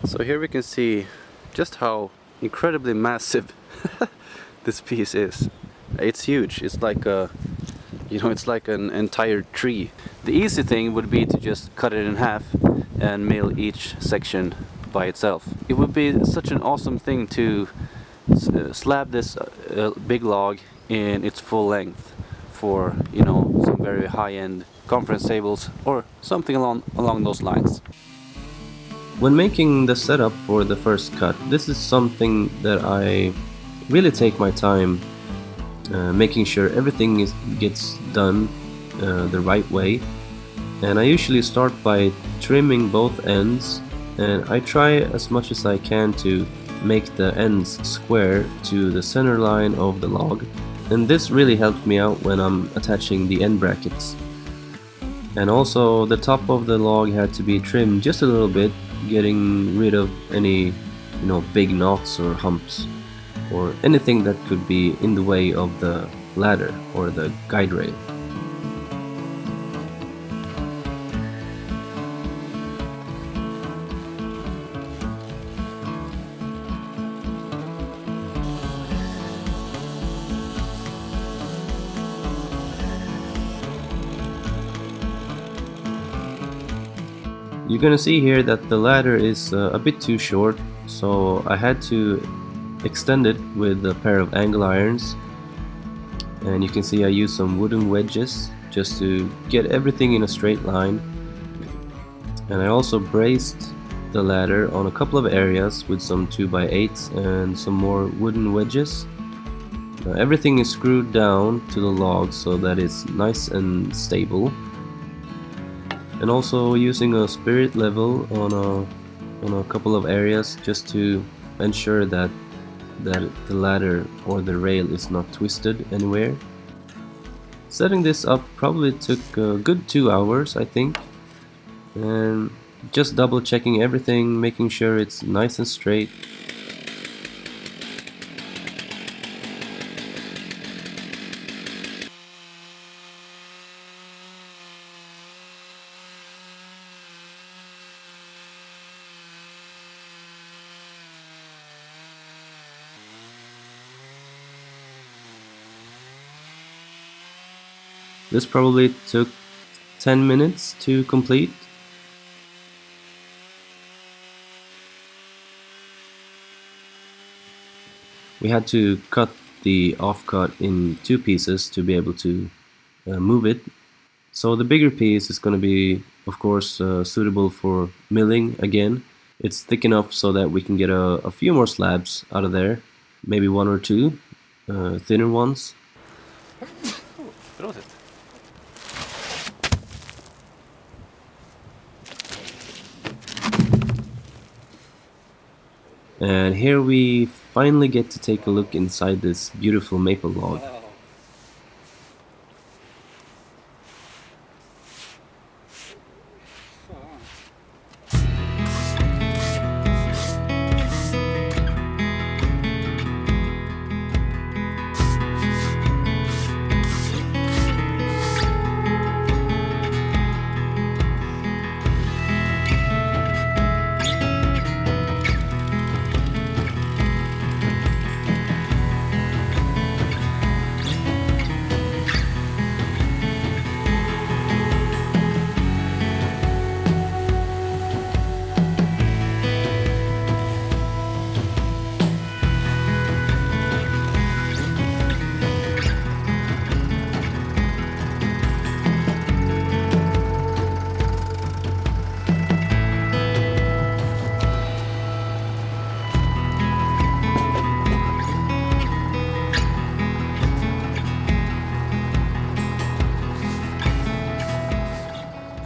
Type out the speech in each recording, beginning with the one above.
So here we can see just how incredibly massive this piece is. It's huge. It's like a, it's like an entire tree. The easy thing would be to just cut it in half and mill each section by itself. It would be such an awesome thing to slab this big log in its full length for, some very high-end conference tables or something along those lines. When making the setup for the first cut, this is something that I really take my time making sure everything gets done the right way. And I usually start by trimming both ends, and I try as much as I can to make the ends square to the center line of the log, and this really helps me out when I'm attaching the end brackets. And also the top of the log had to be trimmed just a little bit, getting rid of any big knots or humps or anything that could be in the way of the ladder or the guide rail. You're gonna see here that the ladder is a bit too short, so I had to extend it with a pair of angle irons. And you can see I used some wooden wedges just to get everything in a straight line. And I also braced the ladder on a couple of areas with some 2x8s and some more wooden wedges. Everything is screwed down to the log so that it's nice and stable. And also using a spirit level on a couple of areas just to ensure that the ladder or the rail is not twisted anywhere. Setting this up probably took a good 2 hours, I think, and just double checking everything, making sure it's nice and straight. This probably took 10 minutes to complete. We had to cut the offcut in 2 pieces to be able to move it. So the bigger piece is going to be, of course, suitable for milling again. It's thick enough so that we can get a few more slabs out of there, maybe 1 or 2 thinner ones. And here we finally get to take a look inside this beautiful maple log.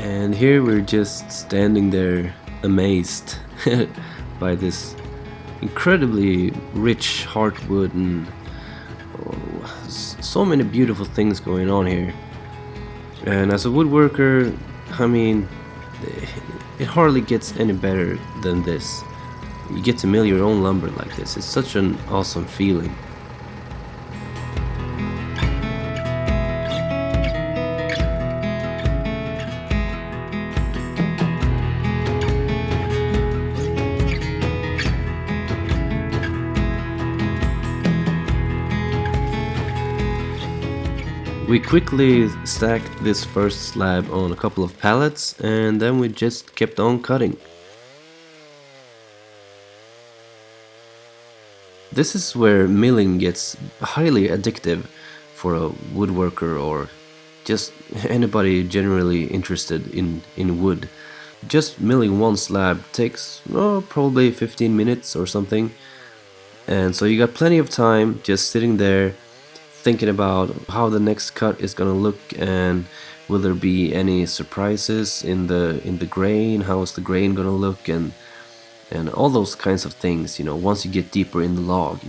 And here we're just standing there amazed by this incredibly rich heartwood and so many beautiful things going on here. And as a woodworker, I mean, it hardly gets any better than this. You get to mill your own lumber like this. It's such an awesome feeling. We quickly stacked this first slab on a couple of pallets and then we just kept on cutting. This is where milling gets highly addictive for a woodworker or just anybody generally interested in wood. Just milling one slab takes probably 15 minutes or something, and so you got plenty of time just sitting there thinking about how the next cut is gonna look and will there be any surprises in the grain, how is the grain gonna look, and all those kinds of things. You know, once you get deeper in the log,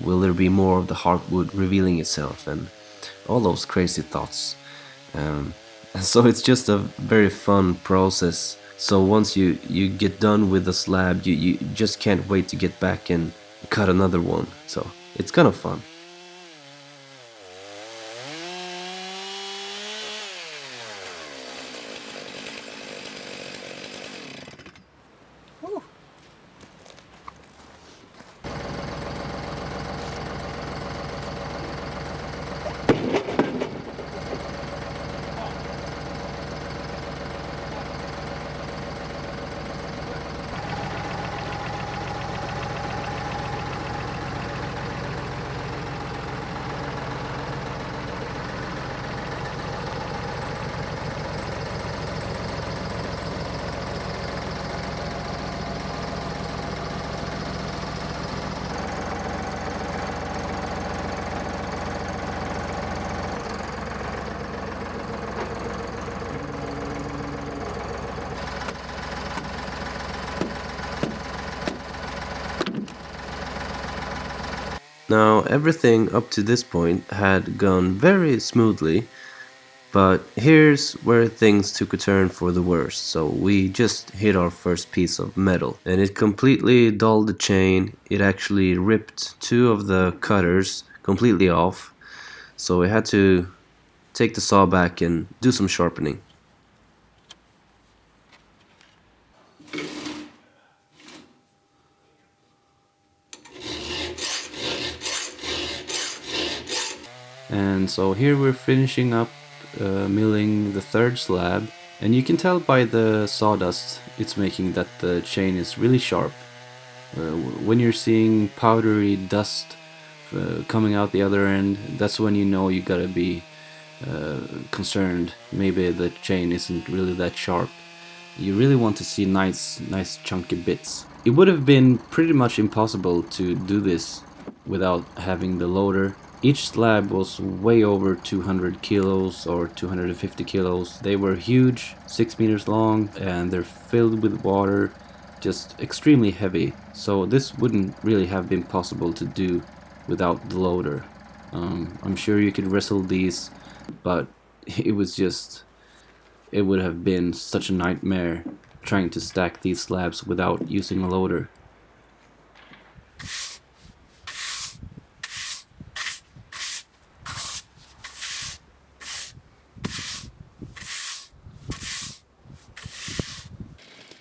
will there be more of the hardwood revealing itself, and all those crazy thoughts. um, so it's just a very fun process. So once you get done with the slab, you just can't wait to get back and cut another one. So it's kind of fun. Now everything up to this point had gone very smoothly, but here's where things took a turn for the worse. So we just hit our first piece of metal and it completely dulled the chain. It actually ripped two of the cutters completely off. So we had to take the saw back and do some sharpening. And so here we're finishing up milling the third slab, and you can tell by the sawdust it's making that the chain is really sharp. When you're seeing powdery dust coming out the other end, that's when you know you gotta be concerned. Maybe the chain isn't really that sharp. You really want to see nice chunky bits. It would have been pretty much impossible to do this without having the loader. Each slab was way over 200 kilos or 250 kilos. They were huge, 6 meters long, and they're filled with water, just extremely heavy. So this wouldn't really have been possible to do without the loader. I'm sure you could wrestle these, but it was just, it would have been such a nightmare trying to stack these slabs without using a loader.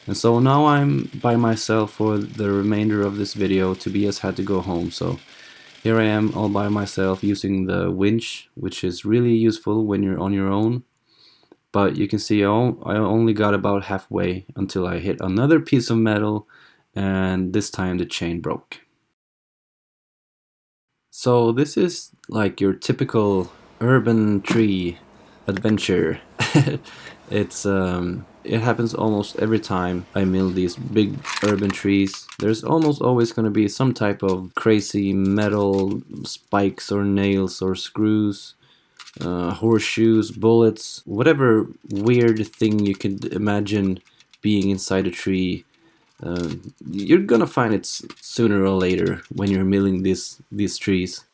And so now I'm by myself for the remainder of this video. Tobias had to go home, so here I am all by myself using the winch, which is really useful when you're on your own. But you can see I only got about halfway until I hit another piece of metal, and this time the chain broke. So this is like your typical urban tree adventure. It happens almost every time I mill these big urban trees. There's almost always going to be some type of crazy metal spikes or nails or screws, horseshoes, bullets, whatever weird thing you could imagine being inside a tree. You're gonna find it sooner or later when you're milling these trees.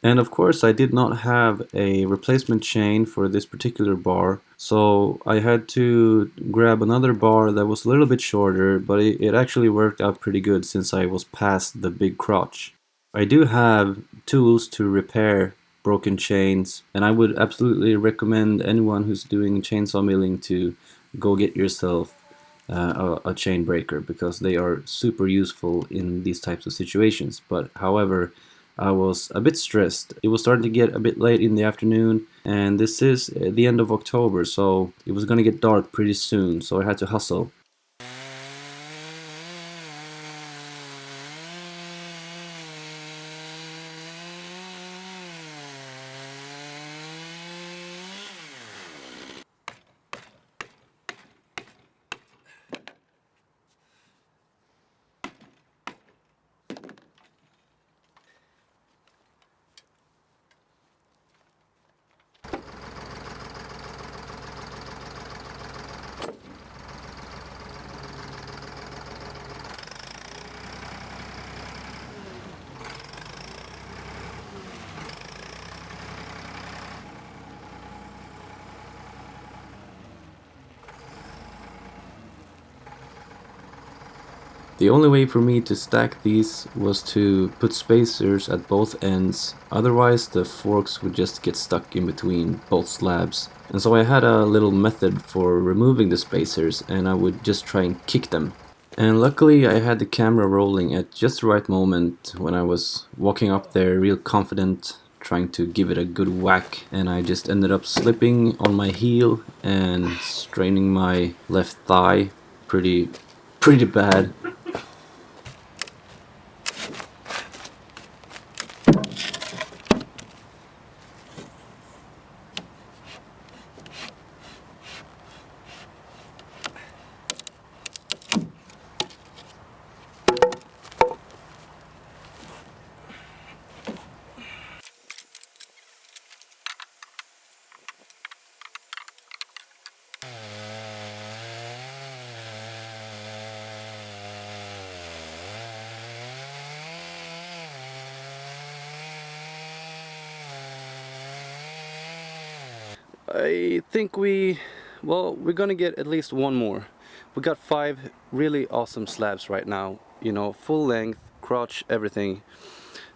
And of course I did not have a replacement chain for this particular bar, so I had to grab another bar that was a little bit shorter, but it actually worked out pretty good since I was past the big crotch. I do have tools to repair broken chains, and I would absolutely recommend anyone who's doing chainsaw milling to go get yourself a chain breaker, because they are super useful in these types of situations. But however, I was a bit stressed. It was starting to get a bit late in the afternoon, and this is the end of October, so it was gonna get dark pretty soon, so I had to hustle. The only way for me to stack these was to put spacers at both ends, otherwise the forks would just get stuck in between both slabs. And so I had a little method for removing the spacers, and I would just try and kick them. And luckily I had the camera rolling at just the right moment when I was walking up there real confident, trying to give it a good whack, and I just ended up slipping on my heel and straining my left thigh pretty bad. I think we're gonna get at least one more. We got 5 really awesome slabs right now, you know, full length, crotch, everything.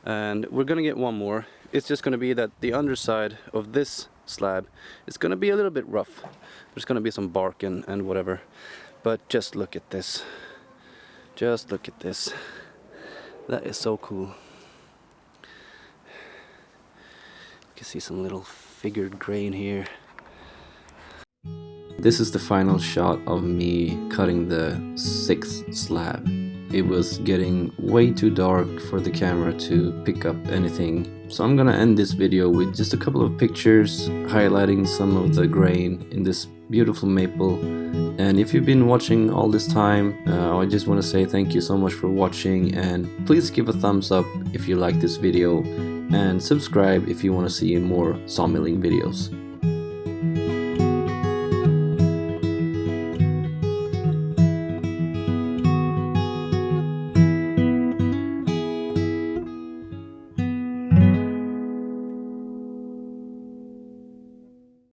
And we're gonna get one more. It's just gonna be that the underside of this slab is gonna be a little bit rough. There's gonna be some bark and whatever. But just look at this. Just look at this. That is so cool. You can see some little figured grain here. This is the final shot of me cutting the 6th slab. It was getting way too dark for the camera to pick up anything, so I'm gonna end this video with just a couple of pictures highlighting some of the grain in this beautiful maple. And if you've been watching all this time, I just want to say thank you so much for watching, and please give a thumbs up if you like this video, and subscribe if you want to see more sawmilling videos.